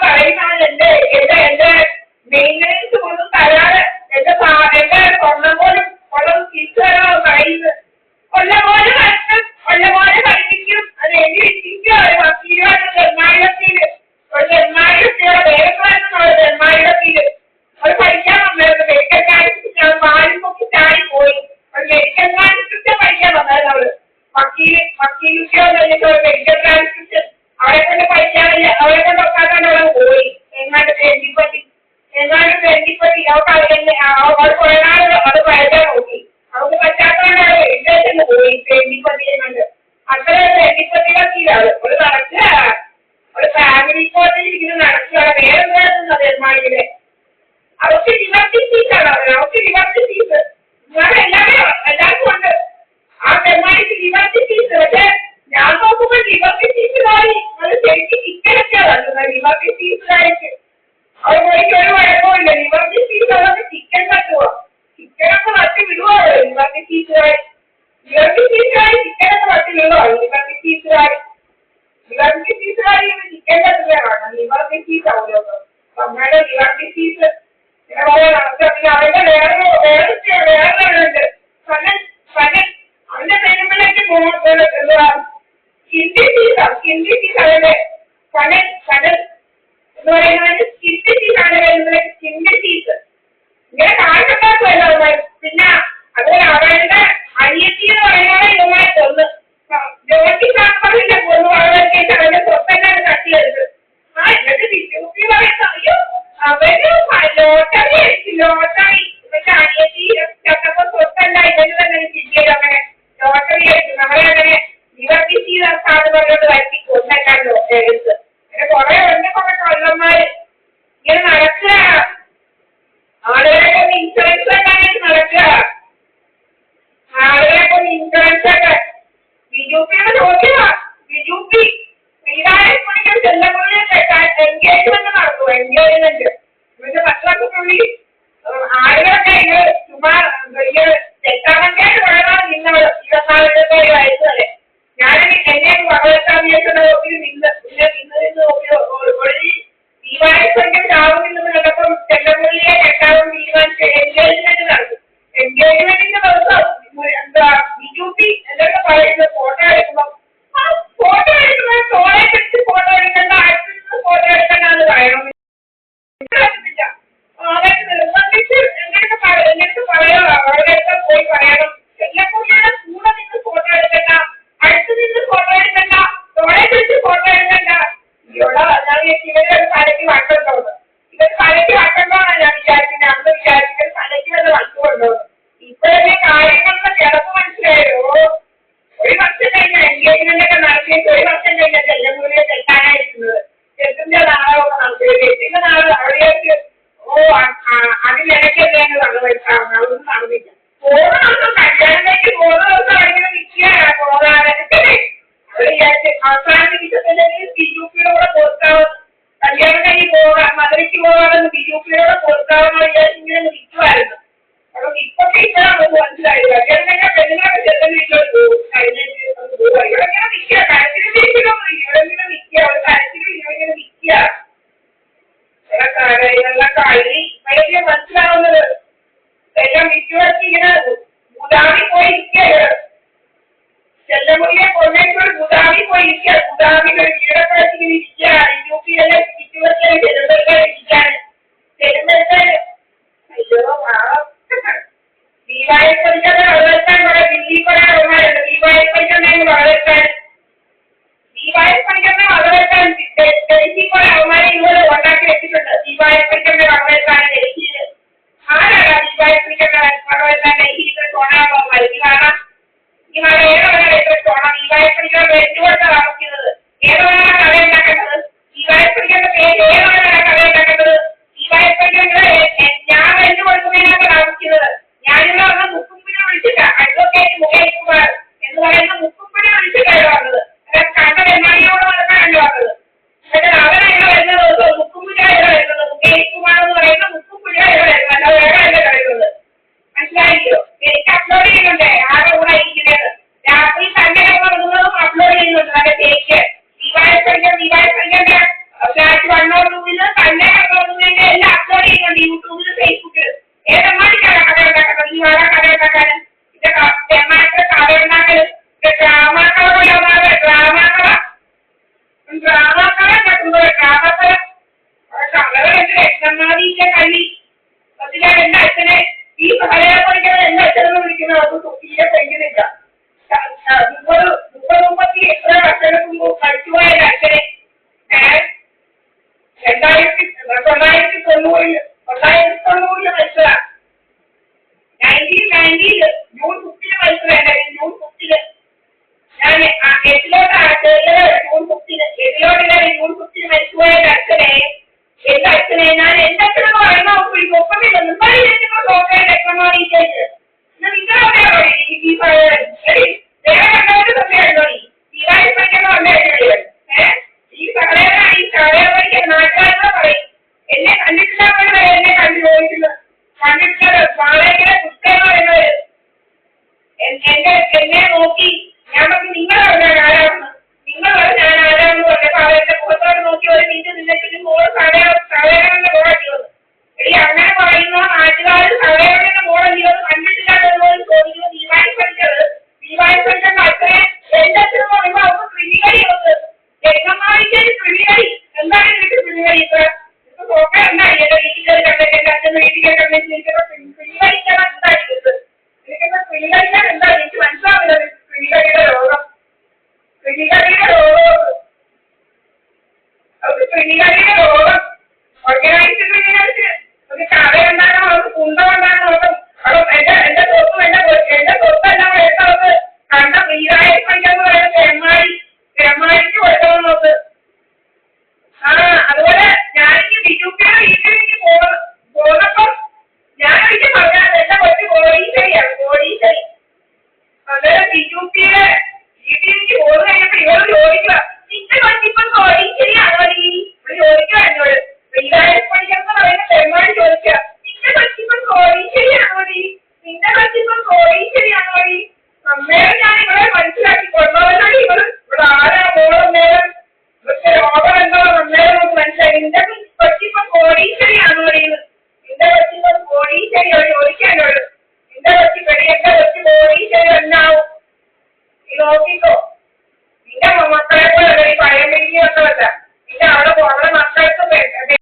പറയുന്നത് എന്റെ മെയിൻ്റനൻസ് ഒന്നും തരാതെ എന്റെ സ്വർണ്ണം പോലും ഉള്ളത് തിരിച്ചു തരാൻ പറയുന്നത്. കൊല്ലപോലെ പഠിപ്പിക്കും. അത് എഴുതി വെച്ചിരിക്കും. ഒരു 10-20 ചെമ്മായിടത്തില് ചെമ്മായിടത്തില് അത് പഠിക്കാൻ വന്നായിരുന്നു. മെഡിക്കൽ ട്രാൻസ്ക്രിപ്റ്റ് അത് പാലും പൊക്കി ചാടി പോയി. ഒരു മെഡിക്കൽ ട്രാൻസ്ക്രിപ്റ്റ് പഠിക്കാൻ വന്നായിരുന്നു. അവള് വക്കീലിക്കോ മെഡിക്കൽ ട്രാൻസ്ക്രിപ്റ്റ് അവരെ കൊണ്ട് പഠിക്കാനില്ല. അവരെ കൊണ്ട് ഒക്കാത്തന്നെ അവൾ പോയി. എങ്ങാണ്ട് തെണ്ടിപ്പറ്റി അവൾ കുറെ നാൾ അത് പഠിക്കാൻ നോക്കി. അവർക്ക് പറ്റാത്തതാണ് അവൾ എഴുതേന്ന് പോയി. തെണ്ടിപ്പറ്റിയെ കണ്ട് അത്ര തെണ്ടിപ്പറ്റിയിലാണ് ഒരു നടക്കുക. ഒരു ഫാമിലി കോർട്ടിൽ ഇരിക്കുന്ന നടക്കുകയാണ്. വേറെ എന്താ തെരുമാളിയിലെ അവർക്ക് ലിബർട്ടി ഫീസാണ്. അവർക്ക് ലിബർട്ടി ഫീസ് എല്ലാവർക്കും ഉണ്ട്. ആ തെരുമാളിക്ക് ലിബർട്ടി ഫീസ്. പക്ഷെ ഞാൻ നോക്കുമ്പോൾ ലിബർട്ടി ഫീസിലായി അത് ശരിക്കും ചിക്കനൊക്കെയാണ് തട്ടുന്നത്. ലിബർട്ടി ഫീസിലായിട്ട് അവർ പോയിട്ട് ഒരു കുഴപ്പമില്ല. ലിബർട്ടി ഫീസ് അവർക്ക് ചിക്കൻ തട്ടുക. ചിക്കനൊക്കെ തട്ടി വിടുവാണ് ലിബർട്ടി ഫീസിലായി. ചിക്കനൊക്കെ തട്ടി വിടുവാണ് ലിബർട്ടി ഫീസിലായി. ചിക്കൻ തട്ടുകയാണ് ലിബർട്ടി ഫീസ് ആവുമല്ലോ. നമ്മുടെ ലിബർട്ടി ഫീസ് അവരുടെ വേറെ അവന്റെ പെരുമ്പളേക്ക് ഹിന്ദി ഫീസ് അവരുടെ കടൽ എന്ന് പറയുന്നത് ഹിന്ദി ഫീസാണ് വരുന്നത്. ഹിന്ദി ഫീസ് ഇങ്ങനെ കാഴ്ചക്കാർക്കുമല്ലോ. പിന്നെ അതുപോലെ അവരുടെ അനിയത്തി എന്ന് പറയുന്നത് ഇതുമായി കൊന്ന് ജോലി സാമ്പറിന്റെ കൊന്നു. അവരുടെ അവരുടെ സ്വത്തന്നാണ് തട്ടിയെടുത്ത്. എന്നിട്ട് വിജുപ്പി പറയുന്ന അയ്യോ അവര് ലോട്ടറി ഇവന്റെ അനിയത്തി ചത്തപ്പോ സ്വത്തല്ല ഇവന് തന്നെ കിട്ടിയത്. അങ്ങനെ ലോട്ടറി അടിച്ചു. നമ്മളെ അങ്ങനെ ലിബർട്ടി ഫീസ് പറഞ്ഞോണ്ട് വരുത്തി കൊന്നേക്കാൻ എടുത്ത്. അങ്ങനെ കുറെ ഉണ്ട്. കുറെ കൊല്ലന്മാര് ഇങ്ങനെ നടക്കുക. ആളുകളെ കൊണ്ട് ഇൻഷുറൻസ് ഒക്കെ നടക്കുക. ആളുകളെ കൊണ്ട് ഇൻഷുറൻസ് ഒക്കെ ബിജുപിയുടെ ചോദ്യമാ. ബിജുപി ശ്രീരാമപുരിക്കും ചെല്ലപ്പുള്ളിയും എൻഗേജ്മെന്റ് നടത്തുക. എൻഗേജ്മെന്റ് ഇവന്റെ 10 വർഷത്തിനുള്ളിൽ ആളുകളൊക്കെ ഇത് ചുമ്മാ തെറ്റാമറ്റായിട്ട് വളരാൻ നിന്നവൾ 24 വയസ്സ് വരെ. ഞാൻ എന്നെ വകവെക്കാൻ ഒത്തിരി നിന്ന് ഒഴുകി തീരുമാനിച്ചെങ്കിൽ ചാവുന്നില്ലെന്ന് കണ്ടപ്പം ചെല്ലപ്പുള്ളിയെ കെട്ടാവും തീരുമാനിച്ച് എൻഗേജ്മെന്റ് നടത്തും. എൻഗേജ്മെന്റിന്റെ ദിവസം എന്താ ബിജുപി എന്തൊക്കെ പറയുന്നത് ഫോട്ടോ എടുക്കുമ്പോൾ ഫോട്ടോ എടുക്കുമ്പോൾ തോളെ പിടിച്ച് ഫോട്ടോ എടുക്കേണ്ട, അടുത്ത് നിന്ന് ഫോട്ടോ എടുക്കേണ്ടെന്ന് പറയണം. അവർക്ക് നിർബന്ധിച്ച് എന്തൊക്കെ പറയണം. അവരുടെ അടുത്ത് പോയി പറയണം. ചെല്ലപ്പുള്ളിയുടെ കൂടെ നിന്ന് ഫോട്ടോ എടുക്കണ്ട, അടുത്ത് നിന്ന് ഫോട്ടോ എടുക്കണ്ട, തോളെ പിടിച്ച് ഫോട്ടോ എടുക്കണ്ട. ഇവിടെ ഞാൻ ഇവരുടെ തലയ്ക്ക് വട്ടുണ്ടോന്ന്. ഇവർ തലയ്ക്ക് വട്ടുണ്ടോന്നാണ് ഞാൻ വിചാരിക്കുന്നത്. അന്ന് വിചാരിക്കുന്നത് തലയ്ക്ക് വല്ല വട്ടുണ്ടോന്ന്. ഇപ്പോഴത്തെ കാര്യങ്ങളുടെ കിടപ്പ് മനസ്സിലായോ? ഒരു വർഷം കഴിഞ്ഞ എൻഗേജ്മെന്റ് ഒക്കെ നടത്തിയിട്ട് 1 വർഷം കഴിഞ്ഞ ചെല്ലപ്പുള്ളിയെ കെട്ടാനായിരിക്കുന്നത്. ചെട്ടിന്റെ നാളൊക്കെ നടത്തിയത്. ചെട്ടിന്റെ നാള് അവിടേക്ക് അതിനിടയ്ക്ക് എന്തെങ്കിലും നടന്നിട്ടാണ്. അതൊന്നും നടന്നില്ല. പോകുന്ന കല്യാണത്തിലേക്ക് പോകുന്ന ദിവസം അവിടെ നിൽക്കുകയാണ് പോകാതെ. അവിടെ വിചാരിച്ച് അവസാന നിമിഷത്തിന്റെ ബിജുപിയുടെ കൂടെ കൊടുക്കാവുന്ന കല്യാണം കഴിഞ്ഞ് പോകാൻ മധുരയ്ക്ക് പോകാമെന്ന് ബിജുപിയുടെ കൊടുക്കാവുന്ന വിചാരിച്ച് ഇങ്ങനെ നിൽക്കുമായിരുന്നു. അപ്പൊ ഇപ്പൊക്കെ ഇപ്പോഴാണ് മനസ്സിലായത്. കല്യാണം കഴിഞ്ഞാൽ പെണ്ണുങ്ങളൊക്കെ ചെറുക്കൻ വീട്ടിലോട്ട് പോകും. കഴിഞ്ഞിട്ട് പോവുക. ഇവിടെ ഇങ്ങനെ നിൽക്കുക. കരച്ചിലും വീട്ടിലൊന്നും ഇവിടെ ഇങ്ങനെ നിൽക്കുക. ഒരു കരച്ചിലും ഇങ്ങനെ നിൽക്കുക. ഇതെല്ലാം കഴിഞ്ഞ് ഇപ്പോഴേക്ക് മനസ്സിലാവുന്നത് എല്ലാം വിറ്റുവെച്ച് ഇങ്ങനെ ഗുദാമി പോയി ഇരിക്കുക. ചെല്ലമുറിയെ കൊണ്ടേക്കൊരു ഗുദാമി പോയി ഇരിക്കുക. ഗുദാമിയിൽ ഒരു വീടൊക്കെ വെച്ചിങ്ങനെ ഇരിക്കുക. യുപിയെല്ലാം വിറ്റുവെച്ച് ചെല്ലുമ്പോഴേ ഇരിക്കാണ്. ചെല്ലുമ്പോഴത്തേന് അയ്യോ ദീപാവലി പഠിക്കാൻ വളരെത്താൻ കുറെ ദില്ലി കുറെ അവന്മാരുണ്ട്. ദീപാവലി പഠിക്കണമെങ്കിൽ വളരെത്താൻ ദീപാവലി പഠിക്കുന്ന വളരെത്താൻ ഡൽഹി കുറെ അവന്മാരെ ഇതുപോലെ ഉണ്ടാക്കി വെച്ചിട്ടുണ്ട്. ദീപാവലി പഠിക്കുന്ന വളരെത്താൻ ഡൽഹിയിൽ ആരാണ് ദീപാവലി പഠിക്കുന്ന വളരെത്താൻ ഡൽഹിയിൽ തോന്നാവുന്നവന്മാർ. ഈ മഴ ഏതൊരാളെ എത്ര തോന്നാം. ദീപാവലി പഠിക്കാൻ എന്തുകൊണ്ടാണ് താമസിക്കുന്നത്? ഏതൊരാളെ കട ഉണ്ടാക്കുന്നത്? ചോദിക്കുന്നില്ല. 30 എത്ര വർഷങ്ങൾക്ക് മുമ്പ് മരിച്ചുപോയ അച്ഛനെ 1990 മരിച്ചതാ. 1990 ജൂൺ 15 മരിച്ചതാ. ജൂൺ 15 ഞാൻ 8ലോട്ടാണ് ജൂൺ 15 ജൂൺ 15 മരിച്ചുപോയ അച്ഛനെ എന്റെ അച്ഛനെ ഞാൻ എന്റെ അച്ഛനെന്ന് പറയുന്ന ഒപ്പമില്ല. നിങ്ങളിലേക്ക് നോക്കാൻ രക്തമാണിയിട്ടേക്ക് നിങ്ങളെവിടെയാണോ വേറെ കണ്ടവരുടെ സമയമാണോ തീരായിപ്പോ വന്നേക്കണേ? ഈ സകലപരിക്ക് നാട്ടുകാരെന്ന് പറയും. എന്നെ കണ്ടിട്ടില്ലാത്തവർ വരെ എന്നെ കണ്ടു ചോദിക്കുന്നത് കണ്ടിട്ടുള്ളത് വളരെ പുസ്തകം പറയുന്നവര് എന്നെ നോക്കി ഞാൻ പറഞ്ഞു നിങ്ങളറിഞ്ഞാൽ ആരാണെന്ന്. നിങ്ങൾ ഞാൻ ആരാണെന്ന് പറഞ്ഞപ്പോ അവരുടെ മുഖത്തോട് നോക്കി ഒരു മിനിറ്റ് നിന്നിട്ട് മോള് സവേരന്റെ മോളാക്കി വന്നു. എടി അങ്ങനെ പറയുന്ന നാട്ടുകാർ സവേരന്റെ മോളെങ്കിലും കണ്ടിട്ടില്ലാത്തതുപോലെ ചോദിക്കുന്നത് ദീപായി പഠിച്ചത് അച്ഛനെ എന്റെ അച്ഛനും പറയുമ്പോ അവർക്ക് ക്രിമികടി വന്നത് രംഗമായിട്ട് ക്രിമികടി എന്താണ് എനിക്ക് ക്രിമികടി ഇപ്പൊ നോക്കാൻ എന്തായി എന്റെ വീട്ടിൽ കണ്ടിട്ട് എന്റെ അച്ഛൻ വീട്ടിൽ കണ്ടിട്ട് ക്രിമികടിക്കാൻ എന്തായിരിക്കുന്നത് എനിക്കെന്താ ക്രിമികടിക്കാൻ എന്താ എനിക്ക് മനസ്സിലാവില്ല. ക്രിമികടിയുടെ രോഗം ഓർഗനൈസ്ഡ് ക്രിമിനൽസ് ഒരു കഥ ഉണ്ടാക്കണം, അവർക്ക് കുന്തം ഉണ്ടാക്കണം. എന്റെ സ്വത്തെല്ലാം എടുത്തവർക്ക് കണ്ട വീരായ പഠിക്കാന്ന് പറയുന്നത് തെമ്മാടിക്ക് കൊടുക്കണം നോക്ക്. അതുപോലെ ഞാനെനിക്ക് ബിജുപ്പിയുടെ വീട്ടിലേക്ക് പോന്നപ്പം ഞാനൊരിക്കൽ പറഞ്ഞാൽ എന്റെ കൊച്ചു കോടീശ്വരിയാണ്. അന്നേരം ബിജുപ്പിയുടെ വീട്ടിലേക്ക് പോന്നു കഴിഞ്ഞപ്പോ ഇവർ ചോദിക്കുക നിന്റെ കൊച്ചിപ്പം കോടീശ്വരിയാണോ നീ ചോദിക്കുക എന്നോട്. വീരായ പഠിക്കാന്ന് പറയുന്ന തെമ്മാടി ചോദിക്കുക നിന്റെ കൊച്ചിപ്പം കോടീശ്വരിയാണോ നീ അന്നേരം ഞാൻ ഇവരെ മനസ്സിലാക്കി കൊണ്ടുപോകുന്നതാണ് ഇവിടെ ആരാ മോളന്നേരം ഇവർക്ക് രോഗം എന്തോ അന്നേരം മനസ്സിലായി. നിന്റെ കൊച്ചിപ്പം കോടീശ്വരിയാണോ നിന്റെ കൊച്ചിപ്പം കോടീശ്വരി അവർ ചോദിക്കാനോട് നിന്റെ കൊച്ചി എന്റെ കൊച്ചി കോടീശ്വരി എന്നാവും നീ നോക്കിക്കോ. നിന്റെ മക്കളെ പോലെ ഈ പഴയ മെഴുകി വന്നതല്ല. നിന്റെ അവിടെ മക്കൾക്ക്